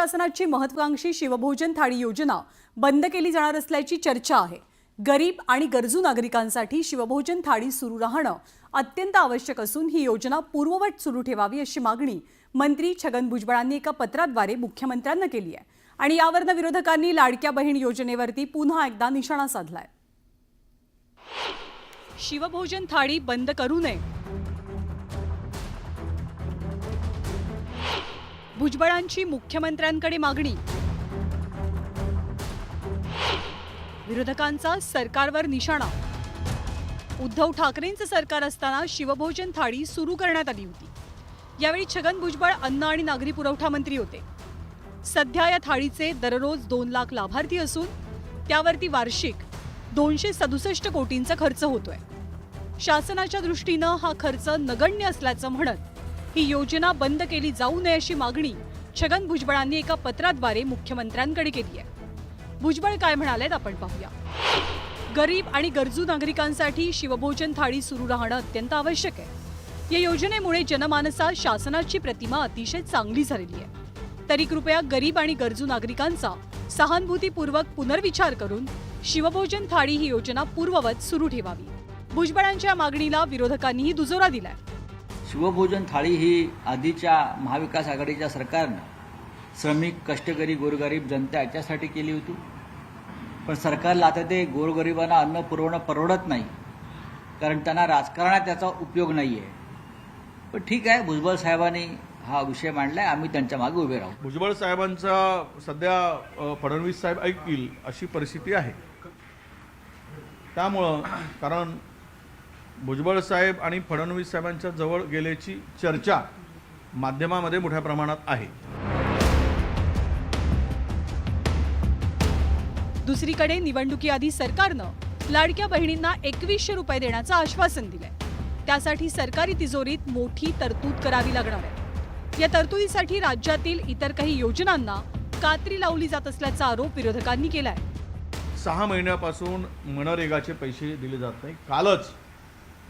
शासनाची महत्त्वाकांक्षी शिवभोजन थाळी योजना बंद केली जाणार असल्याची चर्चा आहे। गरीब आणि गरजू नागरिकांसाठी शिवभोजन थाळी सुरू राहणं अत्यंत आवश्यक असून ही योजना पूर्ववत सुरू ठेवावी अशी मागणी मंत्री छगन भुजबळांनी एका पत्राद्वारे मुख्यमंत्र्यांना केली आहे आणि यावरून विरोधकांनी लाडक्या बहीण योजनेवरती पुन्हा एकदा निशाणा साधलाय। शिवभोजन थाळी बंद करू नये, भुजबळांची मुख्यमंत्र्यांकडे मागणी, विरोधकांचा सरकारवर निशाणा। उद्धव ठाकरेंचं सरकार असताना शिवभोजन थाळी सुरू करण्यात आली होती। यावेळी छगन भुजबळ अन्न आणि नागरी पुरवठा मंत्री होते। सध्या या थाळीचे दररोज 2 लाख लाभार्थी असून त्यावरती वार्षिक 267 कोटींचा खर्च होतोय। शासनाच्या दृष्टीनं हा खर्च नगण्य असल्याचं म्हणत ही योजना बंद केली जाऊ नये अशी मागणी छगन भुजबळांनी एका पत्राद्वारे मुख्यमंत्र्यांकडे केली आहे। भुजबळ काय म्हणालेत आपण पाहूया। गरीब आणि गरजू नागरिकांसाठी शिवभोजन थाळी सुरू राहणं अत्यंत आवश्यक आहे। या योजनेमुळे जनमानसात शासनाची प्रतिमा अतिशय चांगली झालेली आहे। तरी कृपया गरीब आणि गरजू नागरिकांचा सहानुभूतीपूर्वक पुनर्विचार करून शिवभोजन थाळी ही योजना पूर्ववत सुरू ठेवावी। भुजबळांच्या मागणीला विरोधकांनीही दुजोरा दिलाय। शिवभोजन थाळी ही आधीच्या महाविकास आघाडीच्या सरकारनं श्रमिक, कष्टकरी, गोरगरीब जनता याच्यासाठी केली होती। पण सरकारला आता ते गोरगरिबांना अन्न पुरवणं परवडत नाही, कारण त्यांना राजकारणात त्याचा उपयोग नाही आहे। पण ठीक आहे, भुजबळ साहेबांनी हा विषय मांडलाय, आम्ही त्यांच्या मागे उभे राहू। भुजबळ साहेबांचा सध्या फडणवीस साहेब ऐकतील अशी परिस्थिती आहे। त्यामुळं कारण भुजबळ साहेब आणि फडणवीस साहेबांच्या जवळ गेल्याची चर्चा माध्यमामध्ये मोठ्या प्रमाणात आहे। दुसरीकडे निवडणुकीआधी सरकारनं लाडक्या बहिणींना 2100 रुपये देण्याचं आश्वासन दिलंय। त्यासाठी सरकारी तिजोरीत मोठी तरतूद करावी लागणार आहे। या तरतुदीसाठी राज्यातील इतर काही योजनांना कात्री लावली जात असल्याचा आरोप विरोधकांनी केलाय। 6 महिन्यापासून मनरेगाचे पैसे दिले जात नाही। कालच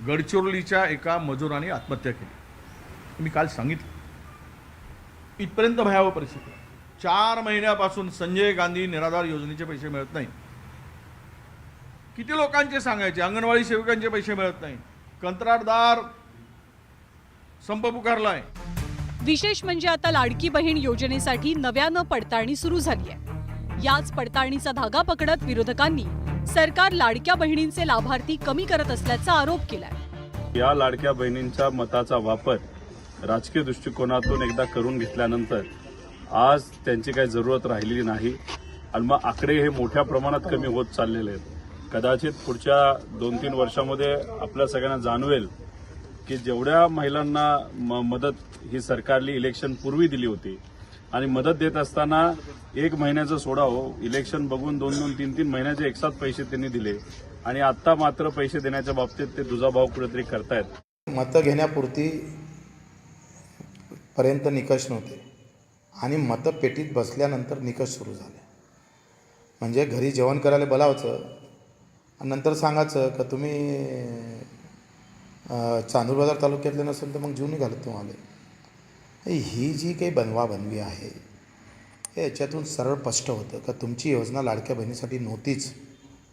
गडचिरोलीच्या एका मजुराने आत्महत्या केली। मी काल सांगितलं इथपर्यंत भयावह परिस्थिती। 4 महिन्यापासून संजय गांधी निराधार योजनेचे पैसे मिळत नाही। किती लोकांचे सांगायचे, अंगणवाडी सेविकांचे पैसे मिळत नाही, कंत्राटदार संप पुकारलाय। विशेष म्हणजे आता लाडकी बहीण योजनेसाठी नव्यानं पडताळणी सुरू झाली आहे। याच पडताळणीचा धागा पकडत विरोधकांनी सरकार लाडक्या बहिणींचे लाभार्थी कमी करत असल्याचा आरोप केलाय। या लाडक्या बहिणींच्या मताचा वापर राजकीय दृष्टिकोनातून एकदा करून घेतल्यानंतर आज त्यांची काही जरूरत राहिलेली नाही आणि मग आकडे हे मोठ्या प्रमाणात कमी होत चाललेले आहेत। कदाचित पुढच्या 2-3 वर्षामध्ये आपल्या सगळ्यांना जाणवेल की जेवढ्या महिलांना मदत ही सरकारने इलेक्शन पूर्वी दिली होती आणि मदत देत असताना 1 महिन्याचं सोडावं, इलेक्शन बघून 2-2, 3-3 महिन्याचे एकसाथ पैसे त्यांनी दिले आणि आता मात्र पैसे देण्याच्या बाबतीत ते दुजाभाव कुठेतरी करतायत। मतं घेण्यापुरती पर्यंत निकष नव्हते आणि मतपेटीत बसल्यानंतर निकष सुरू झाले। म्हणजे घरी जेवण करायला बोलावचं आणि नंतर सांगायचं का तुम्ही चांदूर बाजार तालुक्यातले नसेल तर मग जीवन घालत तुम्हाला। ही जी काही बनवाबनवी आहे हे याच्यातून सरळ स्पष्ट होतं का तुमची योजना लाडक्या बहिणीसाठी नव्हतीच,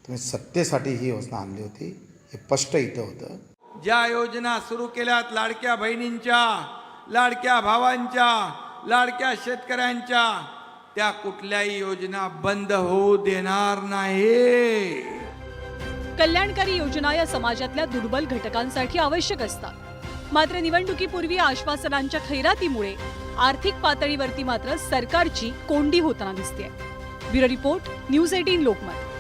तुम्ही सत्तेसाठी ही योजना आणली होती, हे स्पष्ट इथं होतं। ज्या योजना सुरू केल्यात लाडक्या बहिणींच्या, लाडक्या भावांच्या, लाडक्या शेतकऱ्यांच्या, त्या कुठल्याही योजना बंद होऊ देणार नाही। कल्याणकारी योजना या समाजातल्या दुर्बल घटकांसाठी आवश्यक असतात। मात्र निवडणुकीपूर्वी आश्वासनांच्या खैरातीमुळे आर्थिक पातळीवरती मात्र सरकारची कोंडी होताना दिसते। Bureau report, news 18 Lokmat.